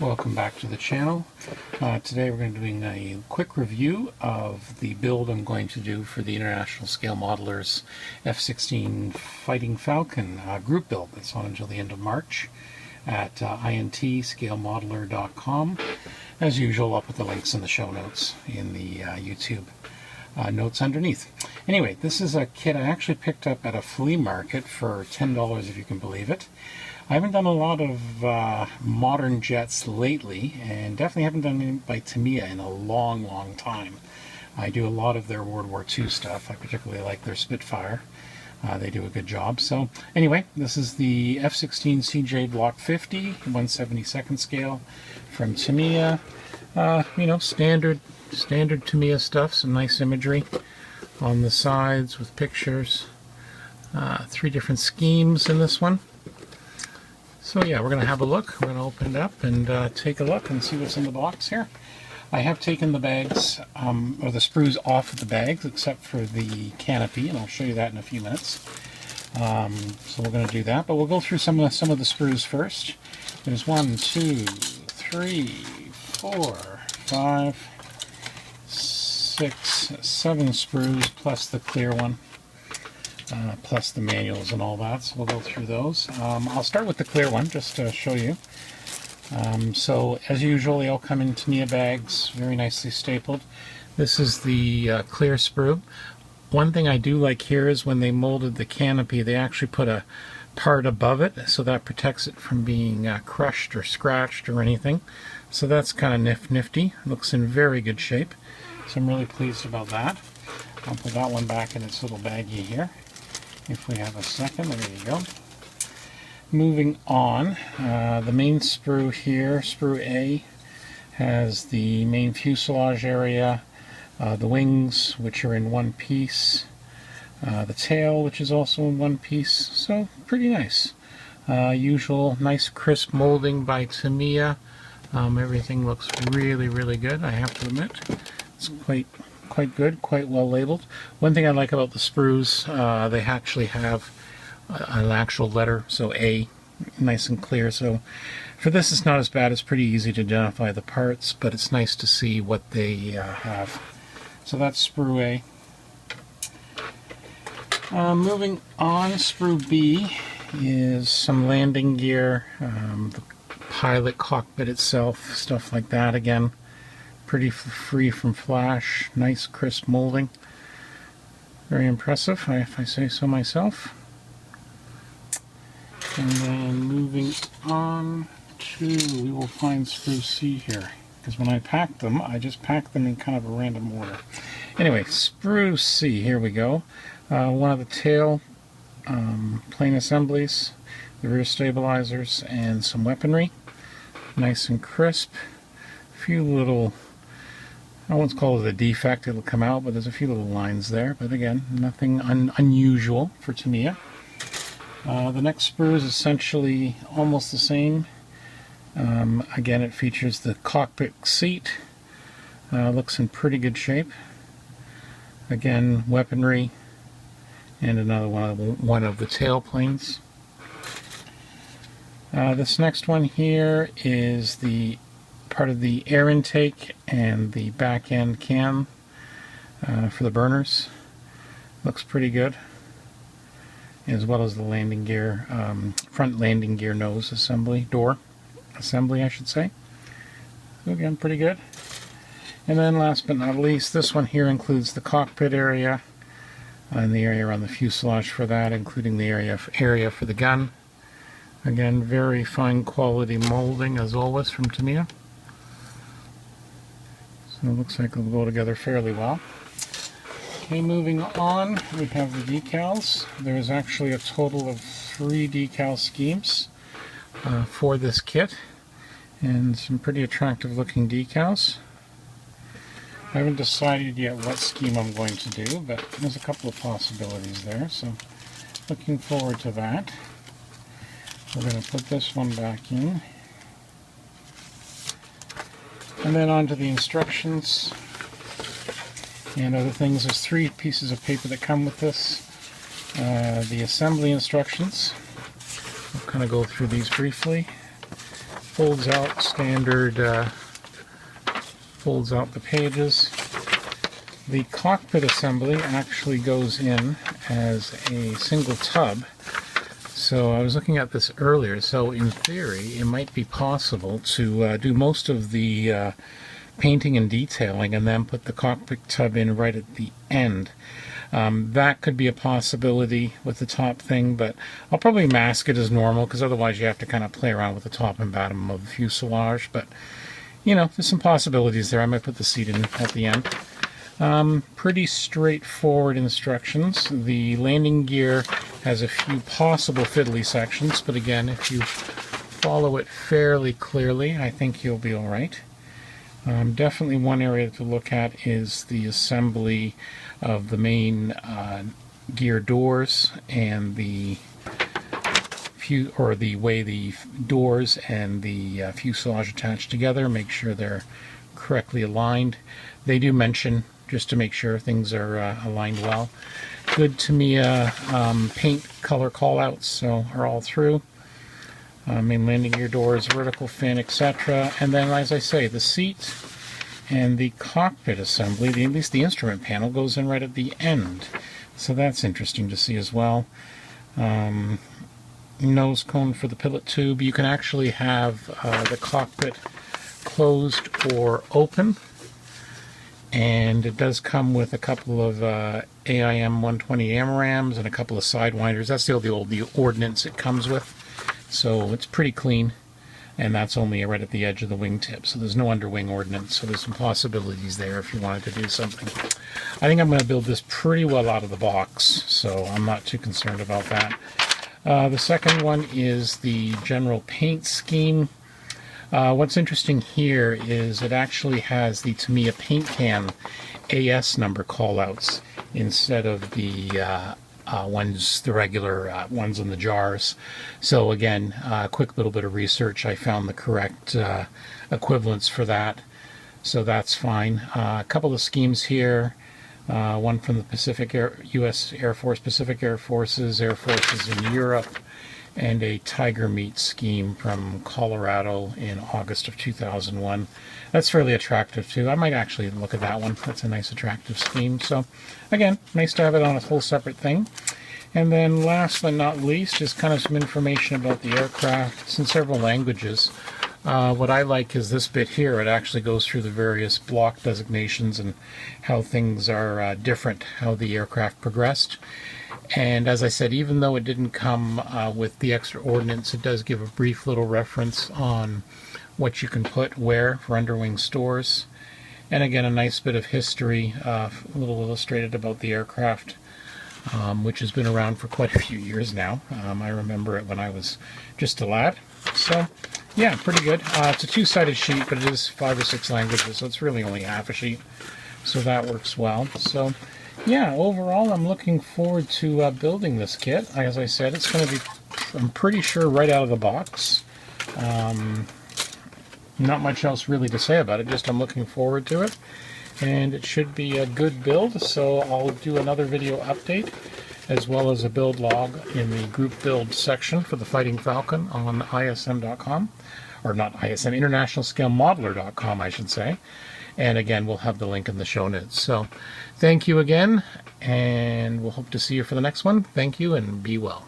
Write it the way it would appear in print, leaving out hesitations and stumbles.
Welcome back to the channel. Today we're going to be doing a quick review of the build I'm going to do for the International Scale Modelers F-16 Fighting Falcon group build. That's on until the end of March at intscalemodeler.com. As usual, I'll put the links in the show notes in the YouTube notes underneath. Anyway, this is a kit I actually picked up at a flea market for $10, if you can believe it. I haven't done a lot of modern jets lately, and definitely haven't done any by Tamiya in a long time. I do a lot of their World War II stuff. I particularly like their Spitfire. They do a good job. So anyway, this is the F-16 CJ Block 50, 1/72nd scale from Tamiya. You know, standard Tamiya stuff. Some nice imagery on the sides with pictures. 3 different schemes in this one. So yeah, we're going to have a look. We're going to open it up and take a look and see what's in the box here. I have taken the bags, or the sprues off of the bags, except for the canopy, and I'll show you that in a few minutes. So we're going to do that, but we'll go through some of the sprues first. There's 1, 2, 3, 4, 5, 6, 7 sprues, plus the clear one. Plus the manuals and all that, so we'll go through those. I'll start with the clear one just to show you. So as usual, they all come in Tamiya bags, very nicely stapled. This is the clear sprue. One thing I do like here is when they molded the canopy, they actually put a part above it, so that protects it from being crushed or scratched or anything. So that's kind of nifty. Looks in very good shape, so I'm really pleased about that. I'll put that one back in its little baggie here. If we have a second, there you go. Moving on, the main sprue here, sprue A, has the main fuselage area, the wings, which are in one piece, the tail, which is also in one piece, so pretty nice. Usual nice crisp molding by Tamiya. Everything looks really good, I have to admit. It's quite good, quite well labeled. One thing I like about the sprues, they actually have an actual letter, so A, nice and clear. So for this, it's not as bad. It's pretty easy to identify the parts, but it's nice to see what they have. So that's sprue A. Moving on, sprue B is some landing gear, the pilot cockpit itself, stuff like that. Again, pretty free from flash, nice crisp molding. Very impressive, if I say so myself. And then moving on to, we will find sprue C here. Because when I packed them, I just packed them in kind of a random order. Anyway, sprue C, here we go. One of the tail plane assemblies, the rear stabilizers, and some weaponry. Nice and crisp. A few little, I won't call it a defect, it'll come out, but there's a few little lines there. But again, nothing unusual for Tamiya. The next sprue is essentially almost the same. Again, it features the cockpit seat. Looks in pretty good shape. Again, weaponry, and another one of the tail planes. This next one here is the part of the air intake and the back end cam for the burners. Looks pretty good, as well as the landing gear, front landing gear nose assembly, door assembly I should say. So again, pretty good. And then last but not least, this one here includes the cockpit area and the area around the fuselage for that, including the area for the gun. Again, very fine quality molding as always from Tamiya. So it looks like it'll go together fairly well. Okay, moving on, we have the decals. There's actually a total of 3 decal schemes for this kit, and some pretty attractive looking decals. I haven't decided yet what scheme I'm going to do, but there's a couple of possibilities there, so looking forward to that. We're going to put this one back in. And then on to the instructions and other things. There's 3 pieces of paper that come with this. The assembly instructions. We'll kind of go through these briefly. folds out standard, folds out the pages. The cockpit assembly actually goes in as a single tub. So I was looking at this earlier, so in theory it might be possible to do most of the painting and detailing and then put the cockpit tub in right at the end. That could be a possibility with the top thing, but I'll probably mask it as normal because otherwise you have to kind of play around with the top and bottom of the fuselage. But you know, there's some possibilities there. I might put the seat in at the end. Pretty straightforward instructions. The landing gear has a few possible fiddly sections, but again, if you follow it fairly clearly, I think you'll be alright. Definitely one area to look at is the assembly of the main gear doors and the way the doors and the fuselage attach together. Make sure they're correctly aligned. They do mention just to make sure things are aligned well. Good Tamiya paint color callouts, so are all through. Main landing gear doors, vertical fin, etc. And then, as I say, the seat and the cockpit assembly, at least the instrument panel, goes in right at the end. So that's interesting to see as well. Nose cone for the pilot tube. You can actually have the cockpit closed or open. And it does come with a couple of AIM 120 AMRAMs and a couple of sidewinders. That's the ordnance it comes with. So it's pretty clean. And that's only right at the edge of the wingtip. So there's no underwing ordnance. So there's some possibilities there if you wanted to do something. I think I'm going to build this pretty well out of the box. So I'm not too concerned about that. The second one is the general paint scheme. What's interesting here is it actually has the Tamiya paint can AS number callouts instead of the the regular ones in the jars. So again, a quick little bit of research, I found the correct equivalents for that. So that's fine. A couple of schemes here. One from the U.S. Air Force, Pacific Air Forces in Europe, and a tiger meat scheme from Colorado in August of 2001. That's fairly attractive too. I might actually look at that one. That's a nice attractive scheme. So again, nice to have it on a whole separate thing. And then last but not least is kind of some information about the aircraft. It's in several languages. What I like is this bit here. It actually goes through the various block designations and how things are different, how the aircraft progressed. And as I said, even though it didn't come with the extra ordnance, it does give a brief little reference on what you can put where for underwing stores. And again, a nice bit of history, a little illustrated about the aircraft, which has been around for quite a few years now. I remember it when I was just a lad. So yeah, pretty good. It's a two-sided sheet, but it is 5 or 6 languages, so it's really only half a sheet. So that works well. So yeah, overall I'm looking forward to building this kit. As I said, it's going to be, I'm pretty sure, right out of the box. Not much else really to say about it, just I'm looking forward to it. And it should be a good build, so I'll do another video update as well as a build log in the group build section for the Fighting Falcon on ISM.com. Or not ISM, InternationalScaleModeler.com, I should say. And again, we'll have the link in the show notes. So thank you again, and we'll hope to see you for the next one. Thank you, and be well.